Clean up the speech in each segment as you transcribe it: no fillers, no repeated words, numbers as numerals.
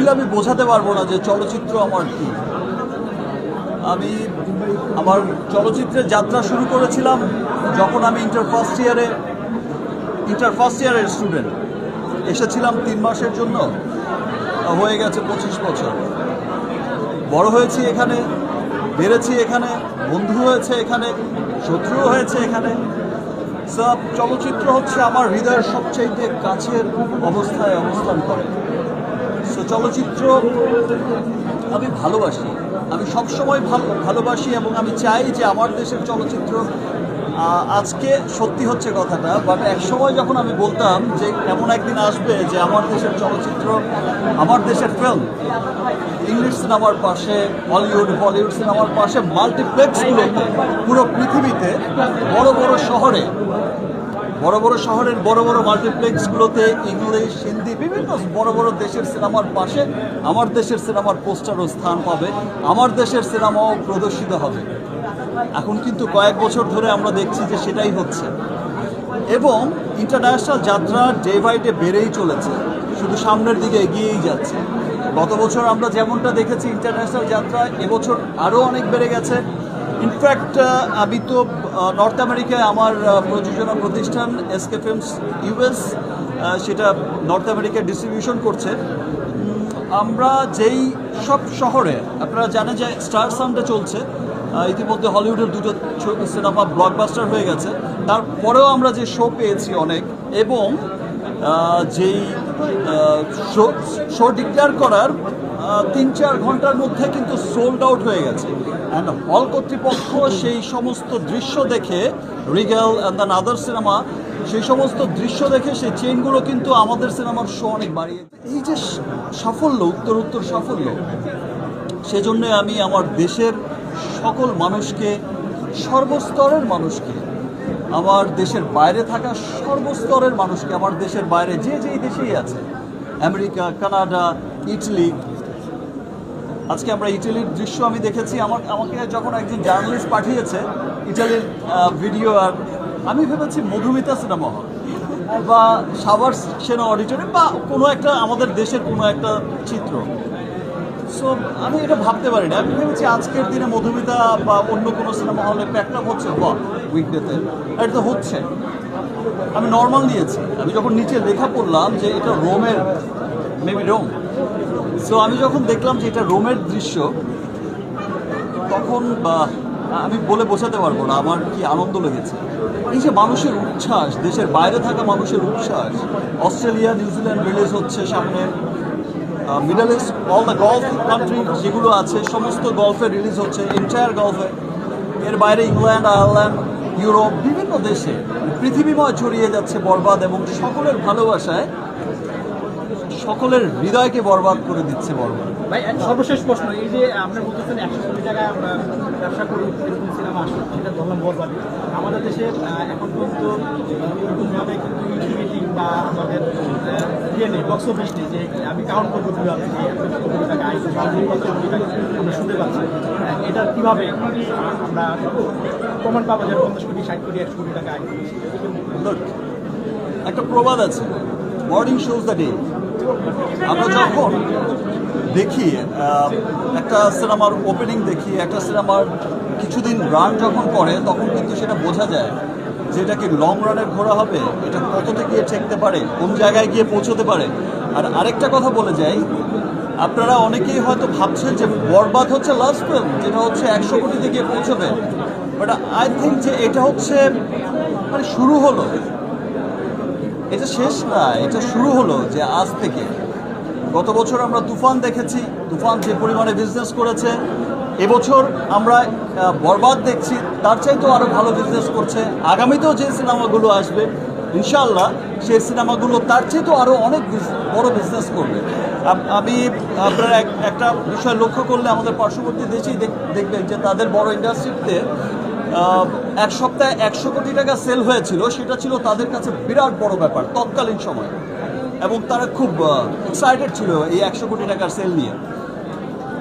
দিলে আমি বোঝাতে পারবো না যে চলচ্চিত্র আমার কি। আমি আমার চলচ্চিত্রের যাত্রা শুরু করেছিলাম যখন আমি ইন্টার ফার্স্ট ইয়ারের স্টুডেন্ট। এসেছিলাম 3 মাসের জন্য, হয়ে গেছে 25 বছর। বড় হয়েছি এখানে, বেড়েছি এখানে, বন্ধু হয়েছে এখানে, শত্রু হয়েছে এখানে। সব চলচ্চিত্র হচ্ছে আমার হৃদয়ের সবচেয়ে কাছের অবস্থায় অবস্থান করে। সো চলচ্চিত্র আমি ভালোবাসি, আমি সবসময় ভালোবাসি এবং আমি চাই যে আমার দেশের চলচ্চিত্র আজকে সত্যি হচ্ছে কথাটা, বাট এক সময় যখন আমি বলতাম যে এমন একদিন আসবে যে আমার দেশের চলচ্চিত্র, আমার দেশের ফিল্ম ইংলিশ সিনেমার পাশে হলিউড সিনেমার পাশে মাল্টিপ্লেক্সগুলোতে পুরো পৃথিবীতে বড় বড় শহরের বড় বড় মাল্টিপ্লেক্সগুলোতে ইংলিশ, হিন্দি, বিভিন্ন বড় বড় দেশের সিনেমার পাশে আমার দেশের সিনেমার পোস্টারও স্থান পাবে, আমার দেশের সিনেমাও প্রদর্শিত হবে। এখন কিন্তু কয়েক বছর ধরে আমরা দেখছি যে সেটাই হচ্ছে এবং ইন্টারন্যাশনাল যাত্রা ডে বাই ডে বেড়েই চলেছে, শুধু সামনের দিকে এগিয়েই যাচ্ছে। গত বছর আমরা যেমনটা দেখেছি ইন্টারন্যাশনাল যাত্রা, এবছর আরও অনেক বেড়ে গেছে। ইনফ্যাক্ট আমি তো নর্থ আমেরিকায় আমার প্রযোজনা প্রতিষ্ঠান এসকে ফিল্মস ইউএস, সেটা নর্থ আমেরিকায় ডিস্ট্রিবিউশন করছে। আমরা যেই সব শহরে, আপনারা জানেন যে স্টার সাউন্ডে চলছে, ইতিমধ্যে হলিউডের 2টো সিনেমা ব্লকবাস্টার হয়ে গেছে, তারপরেও আমরা যে শো পেয়েছি অনেক, এবং যেই শো ডিক্লেয়ার করার 3-4 ঘন্টার মধ্যে কিন্তু সোল্ড আউট হয়ে গেছে। অ্যান্ড হল কর্তৃপক্ষ সেই সমস্ত দৃশ্য দেখে, Rigel and than other cinema, সেই সমস্ত দৃশ্য দেখে সেই চেইনগুলো কিন্তু আমাদের সিনেমার শো অনেক বাড়িয়ে। এই যে সাফল্য, উত্তর সাফল্য, সেজন্য আমি আমার দেশের সকল মানুষকে, সর্বস্তরের মানুষকে, আমার দেশের বাইরে থাকা সর্বস্তরের মানুষকে, আমার দেশের বাইরে যে যেই দেশেই আছে, আমেরিকা, কানাডা, ইটালি। আজকে আমরা ইটালির দৃশ্য আমি দেখেছি, আমাকে যখন একজন জার্নালিস্ট পাঠিয়েছে ইটালির ভিডিও, আর আমি ভেবেছি মধুমিতা সিনেমা হল বা সাভার সেনা অডিটোরিয়াম বা কোনো একটা আমাদের দেশের কোনো একটা চিত্র। সো আমি এটা ভাবতে পারি না, আমি ভেবেছি আজকের দিনে মধুমিতা বা অন্য কোনো সিনেমা হলে প্যাকআপ হচ্ছে বা উইকডেতে, এটা তো হচ্ছে। আমি নর্মাল নিয়েছি, আমি যখন নিচে লেখা পড়লাম যে এটা রোমের, মেবি রোম, সো আমি যখন দেখলাম যে এটা রোমের দৃশ্য, তখন আমি বলে বোঝাতে পারবো না আমার কি আনন্দ লেগেছে। এই যে মানুষের উচ্ছ্বাস, দেশের বাইরে থাকা মানুষের উচ্ছ্বাস। অস্ট্রেলিয়া, নিউজিল্যান্ড রিলিজ হচ্ছে সামনে, middle east, all the golf country যেগুলো আছে সমস্ত গলফে রিলিজ হচ্ছে, এন্টায়ার গলফে। এর বাইরে ইংল্যান্ড, আয়ারল্যান্ড, ইউরোপ, বিভিন্ন দেশে পৃথিবীময় ছড়িয়ে যাচ্ছে বরবাদ, এবং সকলের ভালোবাসায় সকলের হৃদয়কে বরবাদ করে দিচ্ছে বরবাদ। ভাই সর্বশেষ প্রশ্ন, এই যে আমরা বলতেছেন 100 কোটি টাকা আমরা ব্যবসা করি এরকম সিনেমা আসলে, সেটা ধরলাম বরবাদে, আমাদের দেশে এখন পর্যন্ত এরকমভাবে কিন্তু ইউটিলিটি বা আমাদের ইয়ে নেই, বক্স অফিস নেই যে আমি কাউন্ট করবো কীভাবে যে 100 কোটি টাকা আইসি বা 50 কোটি টাকা আমরা শুনতে পাচ্ছি। এটা কীভাবে আমরা প্রমাণ পাবো যে 50 কোটি, 60 কোটি, 100 কোটি টাকা আইসি? একটা প্রবাদ আছে, মর্নিং শোজ দ্য ডে। আমরা যখন দেখি একটা সিনেমার ওপেনিং, দেখি একটা সিনেমার কিছুদিন রান যখন করে, তখন কিন্তু সেটা বোঝা যায় যে এটা কি লং রানের ঘোড়া হবে, এটা কতটা গিয়ে ঠেকতে পারে, কোন জায়গায় গিয়ে পৌঁছতে পারে। আর আরেকটা কথা বলে যাই, আপনারা অনেকেই হয়তো ভাবছেন যে বরবাদ হচ্ছে লাস্ট ফিল্ম, যেটা হচ্ছে 100 কোটিতে গিয়ে পৌঁছবে, বাট আই থিঙ্ক যে এটা হচ্ছে মানে শুরু হলো, এটা শেষ না, এটা শুরু হলো। যে আজ থেকে গত বছর আমরা তুফান দেখেছি, তুফান যে পরিমাণে বিজনেস করেছে, এবছর আমরা বরবাদ দেখছি, তার চাইতেও আরও ভালো বিজনেস করছে। আগামীতেও যে সিনেমাগুলো আসবে ইনশাআল্লাহ, সেই সিনেমাগুলো তার চাইতেও আরও অনেক বড় বিজনেস করবে। আমি আপনারা একটা বিষয় লক্ষ্য করলে আমাদের পার্শ্ববর্তী দেশেই দেখবেন যে তাদের বড় ইন্ডাস্ট্রিতে এক সপ্তাহে 100 কোটি টাকা সেল হয়েছিল, সেটা ছিল তাদের কাছে বিরাট বড় ব্যাপার তৎকালীন সময়, এবং তারা খুব এক্সাইটেড ছিল এই 100 কোটি টাকার সেল নিয়ে।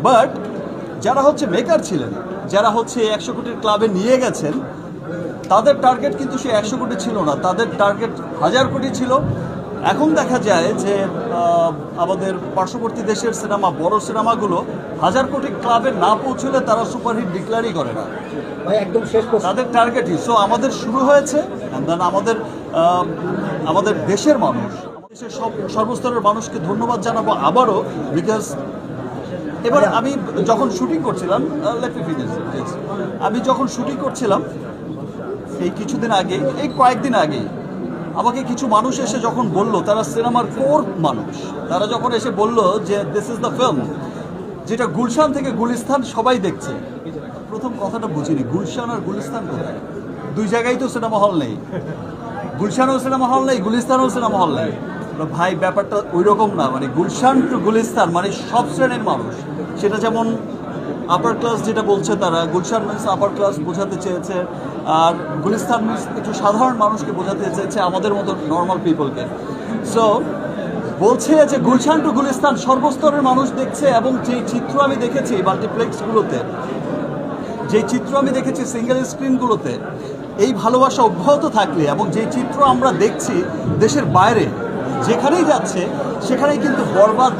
বাট যারা হচ্ছে মেকার ছিলেন, যারা হচ্ছে 100 কোটির ক্লাবে নিয়ে গেছেন, তাদের টার্গেট কিন্তু সে 100 কোটি ছিল না, তাদের টার্গেট 1000 কোটি ছিল। এখন দেখা যায় যে আমাদের পার্শ্ববর্তী দেশের সিনেমা, বড় সিনেমাগুলো 1000 কোটি ক্লাবে না পৌঁছলে তারা সুপারহিট ডিক্লারই করে না। ভাই একদম শেষ প্রশ্ন। তাদের টার্গেটই। সো আমাদের শুরু হয়েছে, and then আমাদের দেশের মানুষ, দেশের সর্বস্তরের মানুষকে ধন্যবাদ জানাবো আবারও, বিকজ এবার আমি যখন শুটিং করছিলাম, আমি যখন শুটিং করছিলাম এই কিছুদিন আগে, এই কয়েকদিন আগে আমাকে কিছু মানুষ এসে যখন বলল, তারা সিনেমার কোর মানুষ, তারা যখন এসে বলল যে দিস ইজ দ্য ফিল্ম যেটা গুলশান থেকে গুলিস্তান সবাই দেখছে। প্রথম কথাটা বুঝিনি, গুলশান আর গুলিস্তান কোথায়? দুই জায়গায় তো সিনেমা হল নেই, গুলশানেও সিনেমা হল নেই, গুলিস্তানেও সিনেমা হল নেই। ভাই ব্যাপারটা ওই রকম না, মানে গুলশান টু গুলিস্তান মানে সব শ্রেণীর মানুষ। সেটা যেমন আপার ক্লাস যেটা বলছে তারা, গুলশান মিন্স আপার ক্লাস বোঝাতে চেয়েছে, আর গুলিস্তান মিন্স একটু সাধারণ মানুষকে বোঝাতে চেয়েছে, আমাদের মতো নর্মাল পিপলকে। সো বলছে যে গুলশান টু গুলিস্তান সর্বস্তরের মানুষ দেখছে, এবং যেই চিত্র আমি দেখেছি মাল্টিপ্লেক্সগুলোতে, যেই চিত্র আমি দেখেছি সিঙ্গেল স্ক্রিনগুলোতে, এই ভালোবাসা অব্যাহত থাকলে এবং যেই চিত্র আমরা দেখছি দেশের বাইরে যেখানেই যাচ্ছে সেখানেই কিন্তু বরবাদ